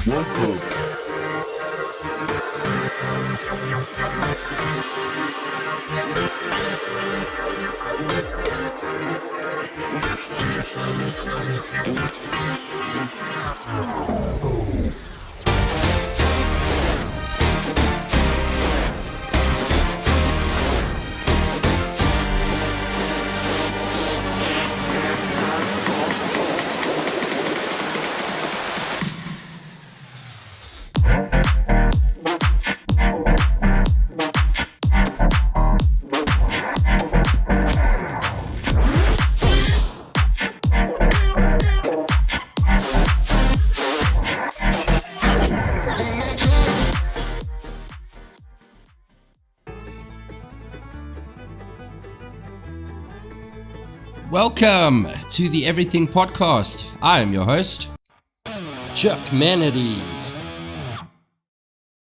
Welcome. Welcome to the Everything Podcast. I am your host, Chuck Manity.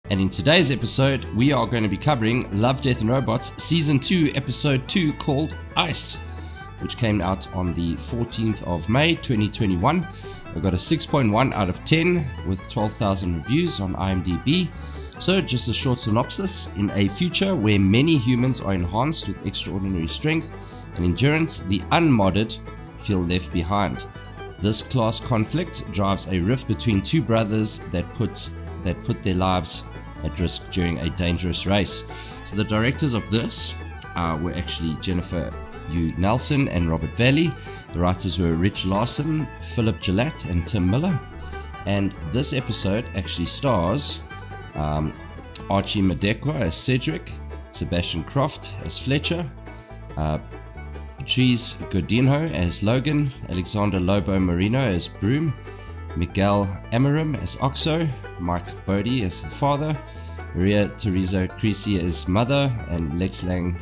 And in today's episode, we are going to be covering Love, Death and Robots Season 2, Episode 2 called Ice, which came out on the 14th of May 2021. I got a 6.1 out of 10 with 12,000 reviews on IMDb. So just a short synopsis: in a future where many humans are enhanced with extraordinary strength and endurance, the unmodded feel left behind. This class conflict drives a rift between two brothers that put their lives at risk during a dangerous race. So the directors of this were actually Jennifer Yu Nelson and Robert Valley. The writers were Rich Larson, Philip Gillette and Tim Miller. And this episode actually stars Archie Madekwa as Cedric, Sebastian Croft as Fletcher, Patrice Godinho as Logan, Alexander Lobo Marino as Broom, Miguel Amarim as Oxo, Mike Bodie as the father, Maria Teresa Creasy as mother, and Lex Lang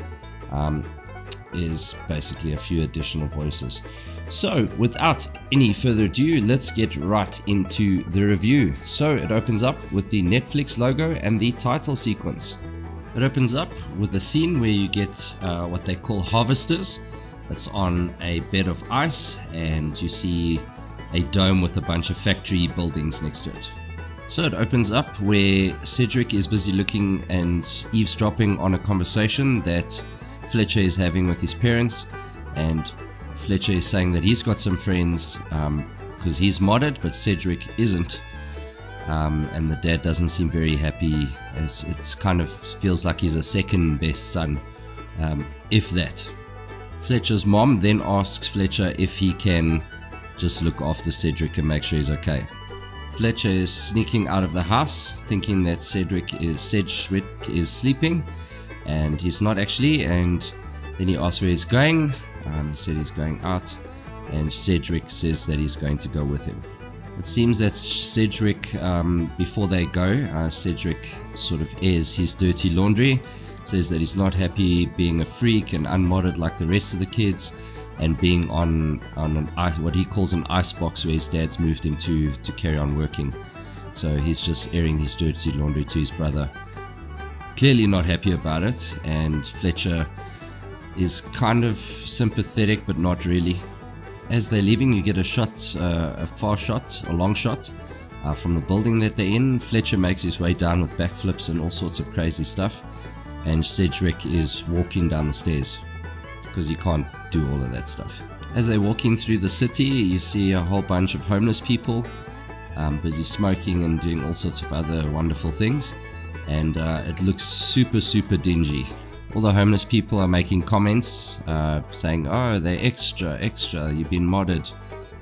is basically a few additional voices. So without any further ado, let's get right into the review. So it opens up with the Netflix logo and the title sequence. It opens up with a scene where you get what they call harvesters. It's on a bed of ice, and you see a dome with a bunch of factory buildings next to it. So it opens up where Cedric is busy looking and eavesdropping on a conversation that Fletcher is having with his parents, and Fletcher is saying that he's got some friends because he's modded, but Cedric isn't. And the dad doesn't seem very happy, as it kind of feels like he's a second best son, if that. Fletcher's mom then asks Fletcher if he can just look after Cedric and make sure he's okay. Fletcher is sneaking out of the house, thinking that Cedric is sleeping, and he's not actually, and then he asks where he's going. He said he's going out, and Cedric says that he's going to go with him. It seems that Cedric, before they go, Cedric sort of airs his dirty laundry, says that he's not happy being a freak and unmodded like the rest of the kids, and being on what he calls an icebox where his dad's moved him to carry on working. So he's just airing his dirty laundry to his brother. Clearly not happy about it, and Fletcher is kind of sympathetic but not really. As they're leaving, you get a long shot from the building that they're in. Fletcher makes his way down with backflips and all sorts of crazy stuff, and Cedric is walking down the stairs because he can't do all of that stuff. As they're walking through the city, you see a whole bunch of homeless people busy smoking and doing all sorts of other wonderful things, and it looks super dingy. All the homeless people are making comments saying, "Oh, they're extra, you've been modded."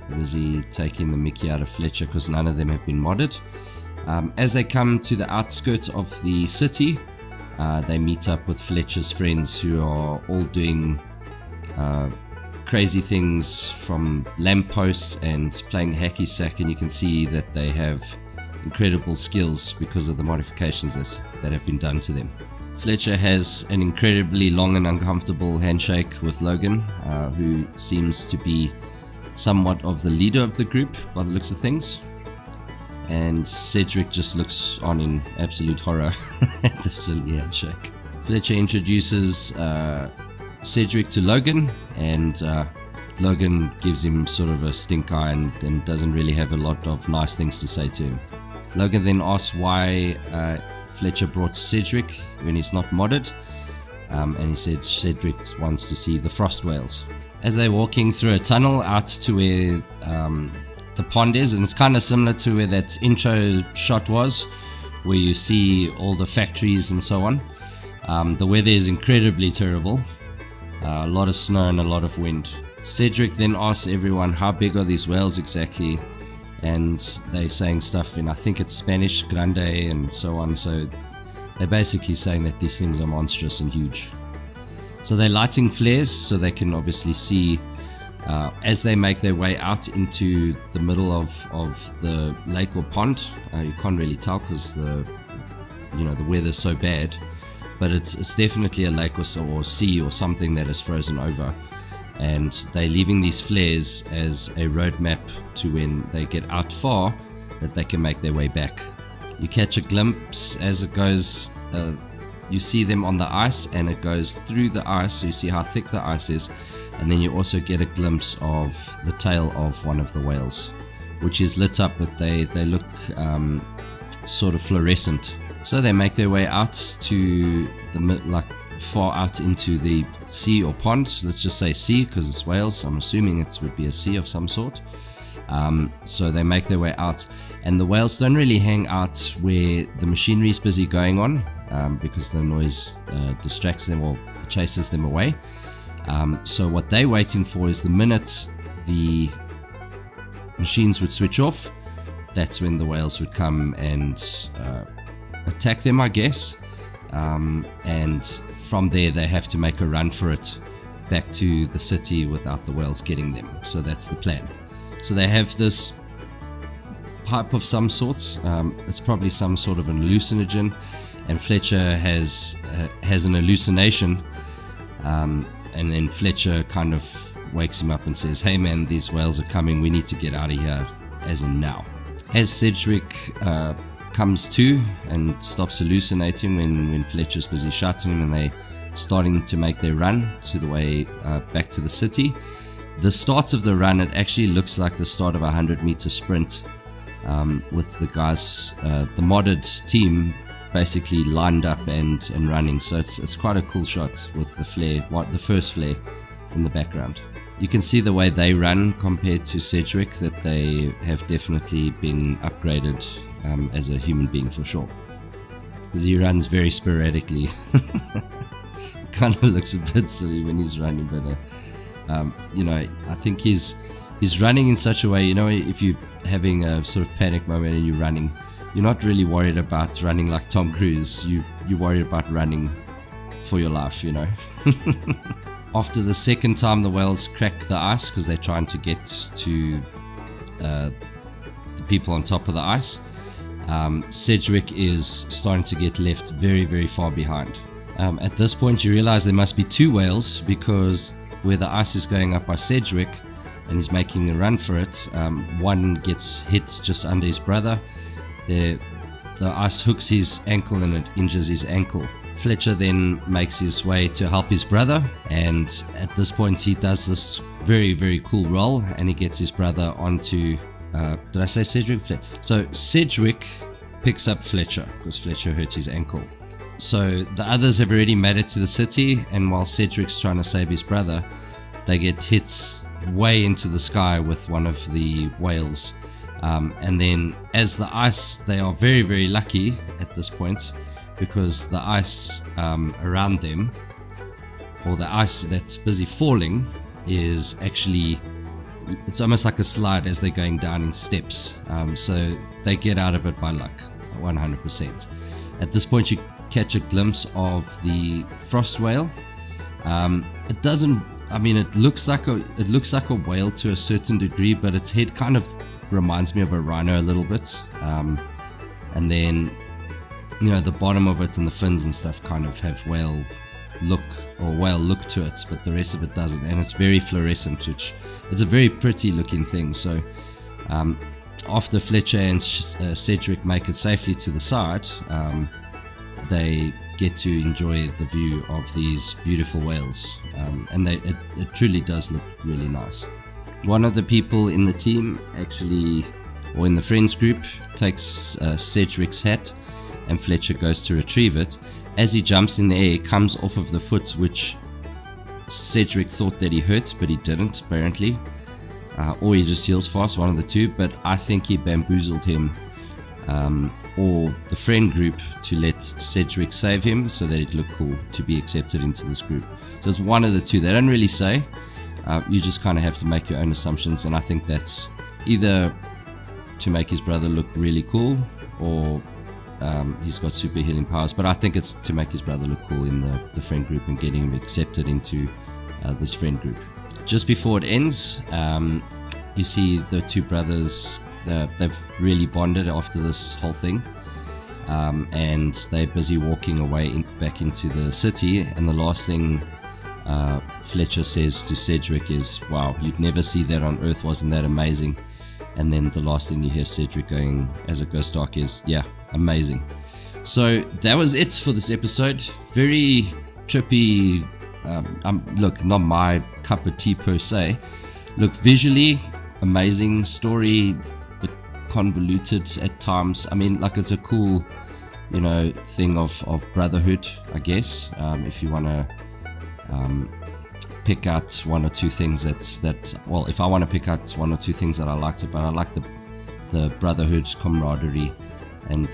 They're busy taking the mickey out of Fletcher because none of them have been modded. As they come to the outskirts of the city, they meet up with Fletcher's friends, who are all doing crazy things, from lampposts and playing hacky sack, and you can see that they have incredible skills because of the modifications that have been done to them. Fletcher has an incredibly long and uncomfortable handshake with Logan, who seems to be somewhat of the leader of the group by the looks of things. And Cedric just looks on in absolute horror at the silly handshake. Fletcher introduces Cedric to Logan, and Logan gives him sort of a stink eye and doesn't really have a lot of nice things to say to him. Logan then asks why Fletcher brought Cedric when he's not modded, and he said Cedric wants to see the frost whales. As they're walking through a tunnel out to where the pond is, and it's kind of similar to where that intro shot was, where you see all the factories and so on. The weather is incredibly terrible, a lot of snow and a lot of wind. Cedric then asks everyone how big are these whales exactly, and they're saying stuff in, I think it's Spanish, grande and so on, so they're basically saying that these things are monstrous and huge. So they're lighting flares so they can obviously see as they make their way out into the middle of the lake or pond. You can't really tell because the weather's so bad, but it's definitely a lake or sea or something that is frozen over, and they're leaving these flares as a roadmap to when they get out far that they can make their way back. You catch a glimpse as it goes, you see them on the ice and it goes through the ice, so you see how thick the ice is, and then you also get a glimpse of the tail of one of the whales, which is lit up, but they look sort of fluorescent. So they make their way out to far out into the sea or pond. Let's just say sea because it's Wales. I'm assuming it would be a sea of some sort. So they make their way out, and the whales don't really hang out where the machinery is busy going on, because the noise distracts them or chases them away. So what they're waiting for is the minute the machines would switch off, that's when the whales would come and attack them, I guess. And from there they have to make a run for it back to the city without the whales getting them. So that's the plan. So they have this pipe of some sort. It's probably some sort of an hallucinogen, and Fletcher has an hallucination, and then Fletcher kind of wakes him up and says, "Hey man, these whales are coming, we need to get out of here, as in now." As Cedric comes to and stops hallucinating when Fletcher's busy shouting him and they starting to make their run to the way back to the city, the start of the run, it actually looks like the start of a 100-meter sprint, with the guys, the modded team, basically lined up and running. So it's quite a cool shot with the flare, the first flare in the background. You can see the way they run compared to Cedric, that they have definitely been upgraded as a human being for sure, because he runs very sporadically. Kind of looks a bit silly when he's running, but I think he's running in such a way, if you're having a sort of panic moment and you're running, you're not really worried about running like Tom Cruise. You're worried about running for your life, After the second time the whales crack the ice, because they're trying to get to the people on top of the ice, Cedric is starting to get left very, very far behind. At this point you realize there must be two whales, because where the ice is going up by Cedric and he's making a run for it, one gets hit just under his brother. The ice hooks his ankle and it injures his ankle. Fletcher then makes his way to help his brother, and at this point he does this very, very cool roll and he gets his brother onto, did I say Cedric? So Cedric picks up Fletcher because Fletcher hurt his ankle. So the others have already made it to the city, and while Cedric's trying to save his brother, they get hits way into the sky with one of the whales. And then as the ice, they are very, very lucky at this point, because the ice around them, or the ice that's busy falling, is actually, it's almost like a slide as they're going down in steps. So they get out of it by luck, 100%. At this point you catch a glimpse of the frost whale. It doesn't, it looks like a whale to a certain degree, but its head kind of reminds me of a rhino a little bit. And then the bottom of it and the fins and stuff kind of have whale look to it, but the rest of it doesn't, and it's very fluorescent, which it's a very pretty looking thing. So after Fletcher and Cedric make it safely to the side, they get to enjoy the view of these beautiful whales, and it truly does look really nice. One of the people in the team actually, or in the friends group, takes Cedric's hat, and Fletcher goes to retrieve it. As he jumps in the air, it comes off of the foot, which Cedric thought that he hurt, but he didn't, apparently. Or he just heals fast, one of the two. But I think he bamboozled him, or the friend group, to let Cedric save him so that it looked cool to be accepted into this group. So it's one of the two. They don't really say. You just kind of have to make your own assumptions, and I think that's either to make his brother look really cool, or he's got super healing powers. But I think it's to make his brother look cool in the friend group and getting him accepted into this friend group. Just before it ends, you see the two brothers, they've really bonded after this whole thing, and they're busy walking away back into the city, and the last thing Fletcher says to Cedric is, "Wow, you'd never see that on Earth, wasn't that amazing?" And then the last thing you hear Cedric going as it goes dark is, "Yeah, amazing." So that was it for this episode. Very trippy. Look, not my cup of tea per se. Look, visually amazing, story but convoluted at times. I mean, like, it's a cool, thing of brotherhood, I guess. If you want to pick out one or two things if I want to pick out one or two things that I liked about, I like the brotherhood, camaraderie, and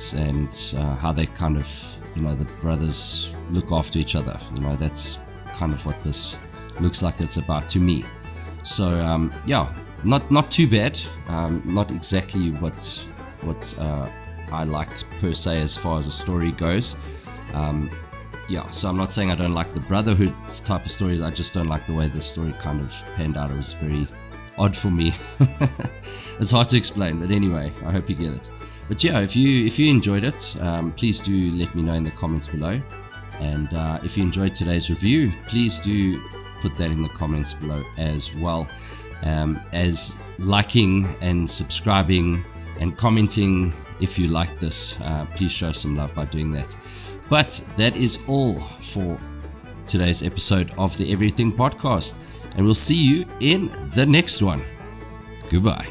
how they kind of, the brothers look after each other. That's kind of what this looks like it's about to me. So not too bad. Not exactly what I liked per se as far as the story goes. So I'm not saying I don't like the brotherhood type of stories. I just don't like the way the story kind of panned out. It was very odd for me. It's hard to explain, but anyway, I hope you get it. But yeah, if you enjoyed it, please do let me know in the comments below. And if you enjoyed today's review, please do put that in the comments below as well, as liking and subscribing and commenting if you like this. Please show some love by doing that. But that is all for today's episode of the Everything Podcast, and we'll see you in the next one. Goodbye.